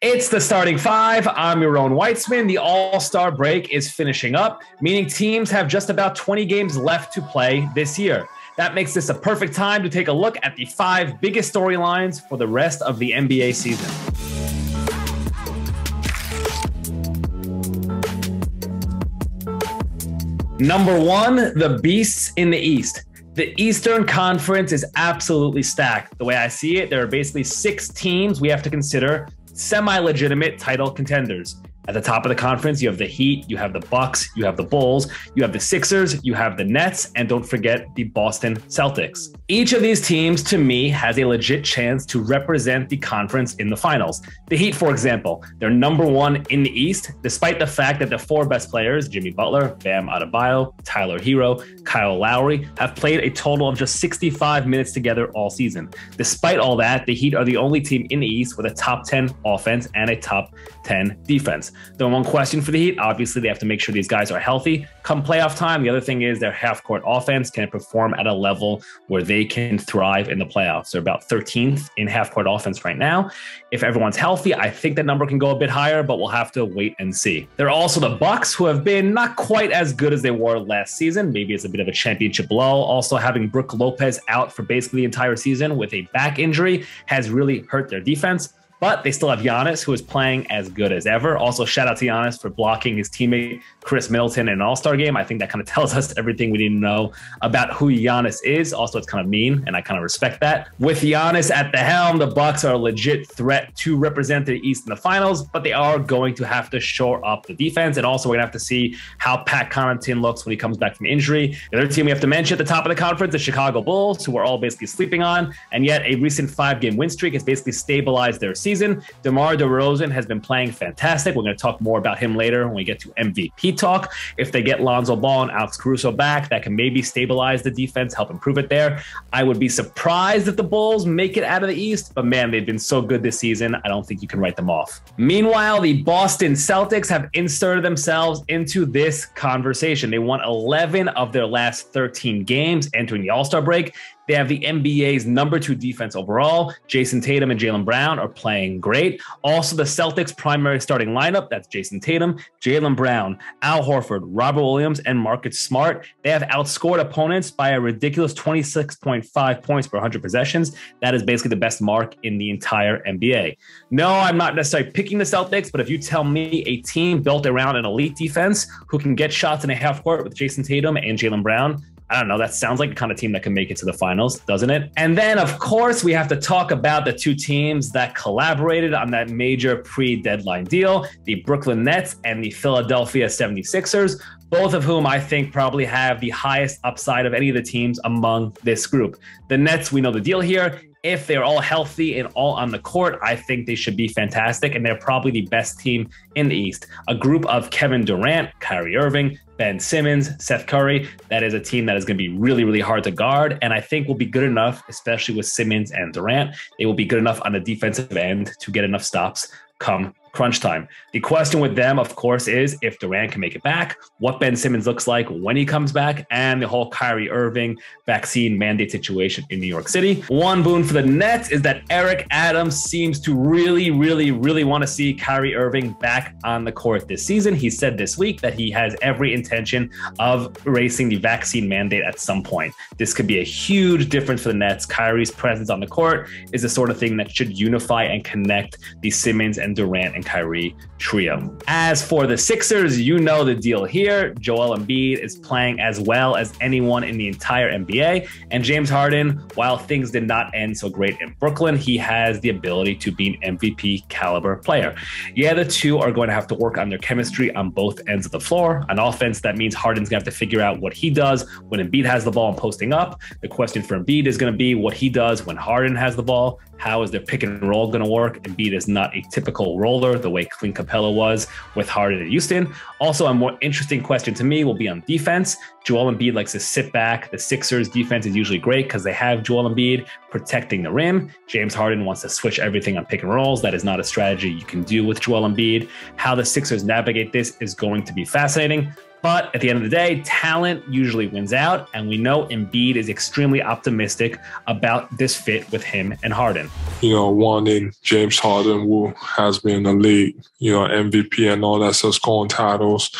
It's the starting five. I'm Yaron Weitzman. The All-Star break is finishing up, meaning teams have just about 20 games left to play this year. That makes this a perfect time to take a look at the five biggest storylines for the rest of the NBA season. Number one, the beasts in the East. The Eastern Conference is absolutely stacked. The way I see it, there are basically 6 teams we have to consider semi-legitimate title contenders. At the top of the conference, you have the Heat, you have the Bucks, you have the Bulls, you have the Sixers, you have the Nets, and don't forget the Boston Celtics. Each of these teams, to me, has a legit chance to represent the conference in the finals. The Heat, for example, they're number one in the East, despite the fact that the 4 best players, Jimmy Butler, Bam Adebayo, Tyler Hero, Kyle Lowry, have played a total of just 65 minutes together all season. Despite all that, the Heat are the only team in the East with a top 10 offense and a top 10 defense. The one question for the Heat, obviously they have to make sure these guys are healthy come playoff time. The other thing is their half-court offense can perform at a level where they can thrive in the playoffs. They're about 13th in half-court offense right now. If everyone's healthy, I think that number can go a bit higher, but we'll have to wait and see. There are also the Bucks, who have been not quite as good as they were last season. Maybe it's a bit of a championship lull. Also, having Brook Lopez out for basically the entire season with a back injury has really hurt their defense. But they still have Giannis, who is playing as good as ever. Also, shout out to Giannis for blocking his teammate Chris Middleton in an All-Star game. I think that kind of tells us everything we need to know about who Giannis is. Also, it's kind of mean, and I kind of respect that. With Giannis at the helm, the Bucks are a legit threat to represent the East in the finals, but they are going to have to shore up the defense. And also, we're going to have to see how Pat Connaughton looks when he comes back from injury. The other team we have to mention at the top of the conference, the Chicago Bulls, who we're all basically sleeping on, and yet a recent 5-game win streak has basically stabilized their season. DeMar DeRozan has been playing fantastic. We're going to talk more about him later when we get to MVP talk. If they get Lonzo Ball and Alex Caruso back, that can maybe stabilize the defense, help improve it there. I would be surprised if the Bulls make it out of the East, but man, they've been so good this season. I don't think you can write them off. Meanwhile, the Boston Celtics have inserted themselves into this conversation. They won 11 of their last 13 games entering the All-Star break. They have the NBA's number 2 defense overall. Jason Tatum and Jaylen Brown are playing great. Also, the Celtics' primary starting lineup, that's Jason Tatum, Jaylen Brown, Al Horford, Robert Williams, and Marcus Smart. They have outscored opponents by a ridiculous 26.5 points per 100 possessions. That is basically the best mark in the entire NBA. No, I'm not necessarily picking the Celtics, but if you tell me a team built around an elite defense who can get shots in a half court with Jason Tatum and Jaylen Brown, I don't know, that sounds like the kind of team that can make it to the finals, doesn't it? And then, of course, we have to talk about the 2 teams that collaborated on that major pre-deadline deal, the Brooklyn Nets and the Philadelphia 76ers, both of whom I think probably have the highest upside of any of the teams among this group. The Nets, we know the deal here. If they're all healthy and all on the court, I think they should be fantastic, and they're probably the best team in the East. A group of Kevin Durant, Kyrie Irving, Ben Simmons, Seth Curry. That is a team that is going to be really, really hard to guard, and I think will be good enough, especially with Simmons and Durant. They will be good enough on the defensive end to get enough stops come crunch time. The question with them, of course, is if Durant can make it back, what Ben Simmons looks like when he comes back, and the whole Kyrie Irving vaccine mandate situation in New York City. One boon for the Nets is that Eric Adams seems to really, really, really want to see Kyrie Irving back on the court this season. He said this week that he has every intention of erasing the vaccine mandate at some point. This could be a huge difference for the Nets. Kyrie's presence on the court is the sort of thing that should unify and connect the Simmons and Durant and Kyrie trio. As for the Sixers, you know the deal here. Joel Embiid is playing as well as anyone in the entire NBA. And James Harden, while things did not end so great in Brooklyn, he has the ability to be an MVP caliber player. Yeah, the two are going to have to work on their chemistry on both ends of the floor. On offense, that means Harden's going to have to figure out what he does when Embiid has the ball and posting up. The question for Embiid is going to be what he does when Harden has the ball. How is their pick and roll going to work? Embiid is not a typical roller the way Clint Capella was with Harden in Houston. Also, a more interesting question to me will be on defense. Joel Embiid likes to sit back. The Sixers defense is usually great because they have Joel Embiid protecting the rim. James Harden wants to switch everything on pick and rolls. That is not a strategy you can do with Joel Embiid. How the Sixers navigate this is going to be fascinating. But at the end of the day, talent usually wins out, and we know Embiid is extremely optimistic about this fit with him and Harden. One in James Harden, who has been in the league, MVP and all that stuff, scoring titles.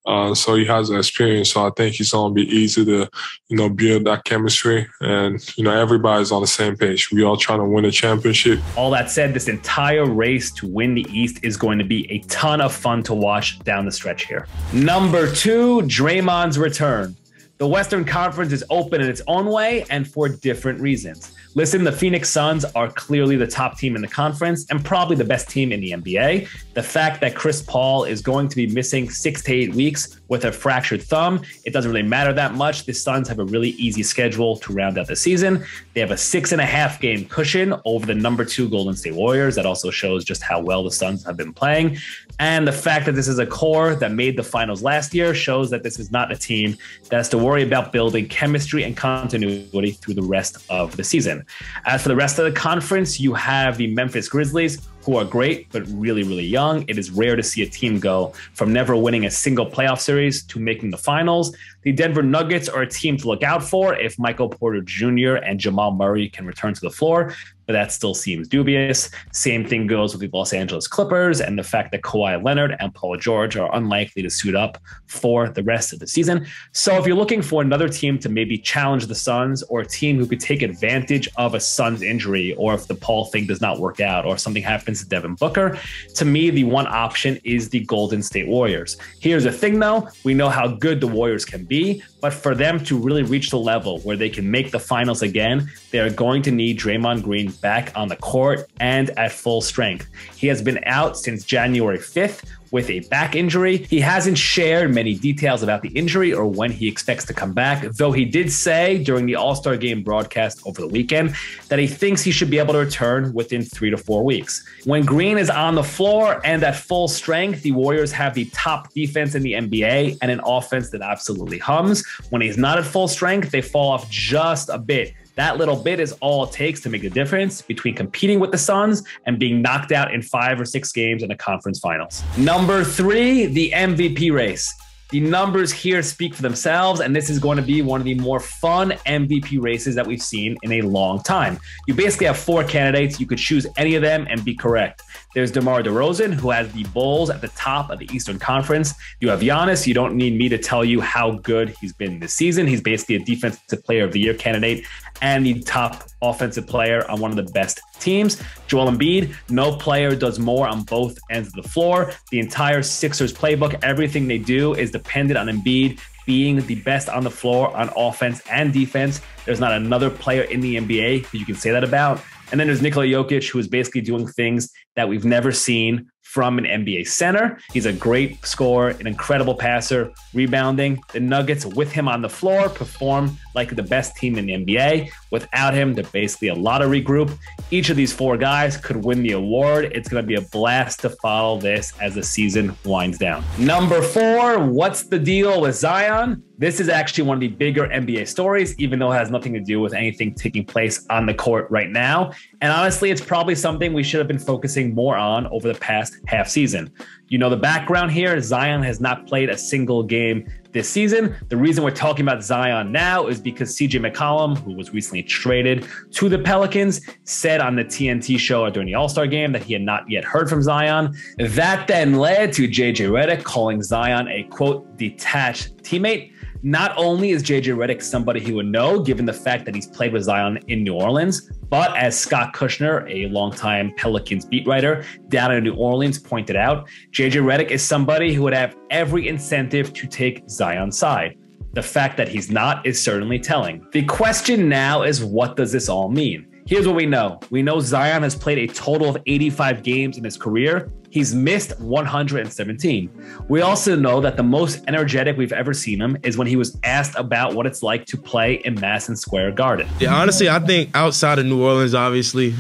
So he has the experience. So I think he's going to be easy to, build that chemistry. And, everybody's on the same page. We all trying to win a championship. All that said, this entire race to win the East is going to be a ton of fun to watch down the stretch here. Number 2, Draymond's return. The Western Conference is open in its own way and for different reasons. Listen, the Phoenix Suns are clearly the top team in the conference and probably the best team in the NBA. The fact that Chris Paul is going to be missing 6 to 8 weeks with a fractured thumb, it doesn't really matter that much. The Suns have a really easy schedule to round out the season. They have a 6.5 game cushion over the number 2 Golden State Warriors. That also shows just how well the Suns have been playing. And the fact that this is a core that made the finals last year shows that this is not a team that has to worry about building chemistry and continuity through the rest of the season. As for the rest of the conference, you have the Memphis Grizzlies, who are great, but really, really young. It is rare to see a team go from never winning a single playoff series to making the finals. The Denver Nuggets are a team to look out for if Michael Porter Jr. and Jamal Murray can return to the floor, but that still seems dubious. Same thing goes with the Los Angeles Clippers and the fact that Kawhi Leonard and Paul George are unlikely to suit up for the rest of the season. So if you're looking for another team to maybe challenge the Suns, or a team who could take advantage of a Suns injury, or if the Paul thing does not work out or something happens to Devin Booker, to me, the one option is the Golden State Warriors. Here's the thing though, we know how good the Warriors can be, but for them to really reach the level where they can make the finals again, they are going to need Draymond Green back on the court and at full strength. He has been out since January 5th with a back injury. He hasn't shared many details about the injury or when he expects to come back, though he did say during the All-Star Game broadcast over the weekend that he thinks he should be able to return within 3 to 4 weeks. When Green is on the floor and at full strength, the Warriors have the top defense in the NBA and an offense that absolutely hums. When he's not at full strength, they fall off just a bit. That little bit is all it takes to make the difference between competing with the Suns and being knocked out in 5 or 6 games in the conference finals. Number 3, the MVP race. The numbers here speak for themselves, and this is going to be one of the more fun MVP races that we've seen in a long time. You basically have 4 candidates. You could choose any of them and be correct. There's DeMar DeRozan, who has the Bulls at the top of the Eastern Conference. You have Giannis. You don't need me to tell you how good he's been this season. He's basically a Defensive Player of the Year candidate and the top offensive player on one of the best teams. Joel Embiid, no player does more on both ends of the floor. The entire Sixers playbook, everything they do is dependent on Embiid being the best on the floor on offense and defense. There's not another player in the NBA who you can say that about. And then there's Nikola Jokić, who is basically doing things that we've never seen from an NBA center. He's a great scorer, an incredible passer, rebounding. The Nuggets with him on the floor perform like the best team in the NBA. Without him, they're basically a lottery group. Each of these 4 guys could win the award. It's going to be a blast to follow this as the season winds down. Number 4, what's the deal with Zion? This is actually one of the bigger NBA stories, even though it has nothing to do with anything taking place on the court right now. And honestly, it's probably something we should have been focusing more on over the past half season. You know the background here, Zion has not played a single game this season. The reason we're talking about Zion now is because CJ McCollum, who was recently traded to the Pelicans, said on the TNT show during the All-Star game that he had not yet heard from Zion. That then led to JJ Redick calling Zion a, quote, detached teammate. Not only is JJ Redick somebody he would know, given the fact that he's played with Zion in New Orleans, but as Scott Kushner, a longtime Pelicans beat writer down in New Orleans, pointed out, JJ Redick is somebody who would have every incentive to take Zion's side. The fact that he's not is certainly telling. The question now is, what does this all mean? Here's what we know. We know Zion has played a total of 85 games in his career. He's missed 117. We also know that the most energetic we've ever seen him is when he was asked about what it's like to play in Madison Square Garden. Yeah, honestly, I think outside of New Orleans, obviously,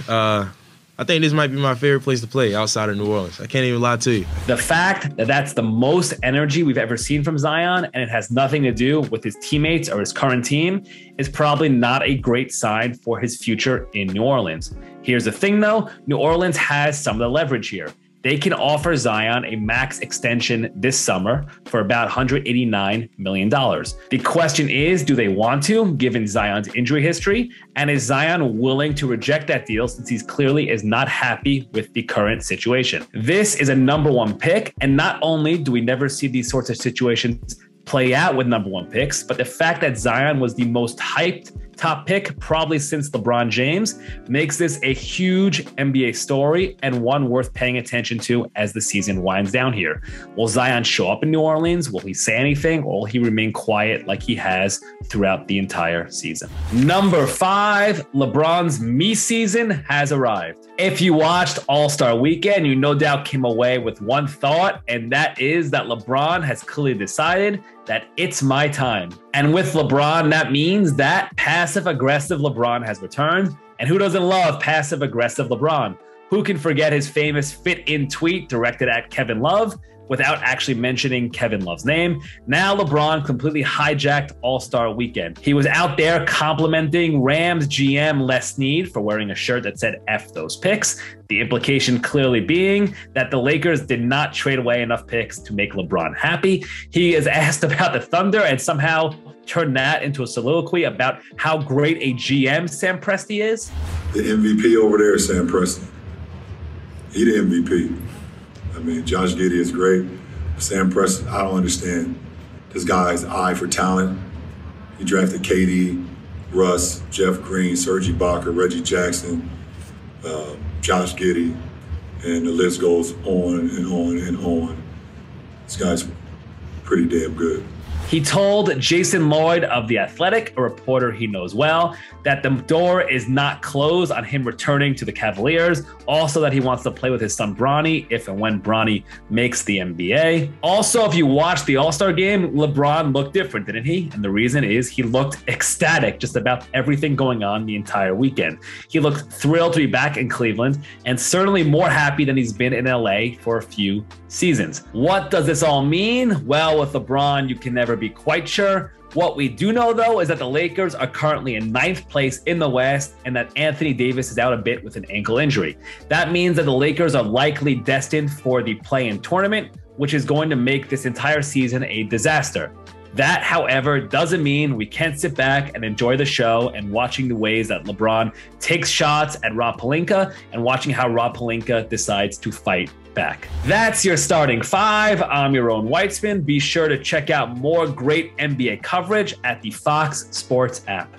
I think this might be my favorite place to play outside of New Orleans. I can't even lie to you. The fact that that's the most energy we've ever seen from Zion, and it has nothing to do with his teammates or his current team, is probably not a great sign for his future in New Orleans. Here's the thing though, New Orleans has some of the leverage here. they can offer Zion a max extension this summer for about $189 million. The question is, do they want to, given Zion's injury history? And is Zion willing to reject that deal since he clearly is not happy with the current situation? This is a #1 pick. And not only do we never see these sorts of situations play out with #1 picks, but the fact that Zion was the most hyped top pick probably since LeBron James makes this a huge NBA story and one worth paying attention to as the season winds down here. Will Zion show up in New Orleans? Will he say anything, or will he remain quiet like he has throughout the entire season? Number 5, LeBron's me season has arrived. If you watched All-Star Weekend, you no doubt came away with one thought, and that is that LeBron has clearly decided that it's my time. And with LeBron, that means that passive-aggressive LeBron has returned. And who doesn't love passive-aggressive LeBron? Who can forget his famous fit-in tweet directed at Kevin Love without actually mentioning Kevin Love's name? Now LeBron completely hijacked All-Star Weekend. He was out there complimenting Rams GM Les Snead for wearing a shirt that said F those picks. The implication clearly being that the Lakers did not trade away enough picks to make LeBron happy. He is asked about the Thunder and somehow turned that into a soliloquy about how great a GM Sam Presti is. The MVP over there is Sam Presti. He the MVP. I mean, Josh Giddey is great. Sam Presti, I don't understand this guy's eye for talent. He drafted KD, Russ, Jeff Green, Serge Ibaka, Reggie Jackson, Josh Giddey, and the list goes on and on and on. This guy's pretty damn good. He told Jason Lloyd of The Athletic, a reporter he knows well, that the door is not closed on him returning to the Cavaliers. Also that he wants to play with his son Bronny if and when Bronny makes the NBA. Also, if you watch the All-Star game, LeBron looked different, didn't he? And the reason is he looked ecstatic just about everything going on the entire weekend. He looked thrilled to be back in Cleveland and certainly more happy than he's been in LA for a few seasons. What does this all mean? Well, with LeBron, you can never be quite sure. What we do know, though, is that the Lakers are currently in 9th place in the West and that Anthony Davis is out a bit with an ankle injury. That means that the Lakers are likely destined for the play-in tournament, which is going to make this entire season a disaster. That, however, doesn't mean we can't sit back and enjoy the show and watching the ways that LeBron takes shots at Rob Pelinka and watching how Rob Pelinka decides to fight back. That's your starting 5. I'm Yaron Weitzman. Be sure to check out more great NBA coverage at the Fox Sports app.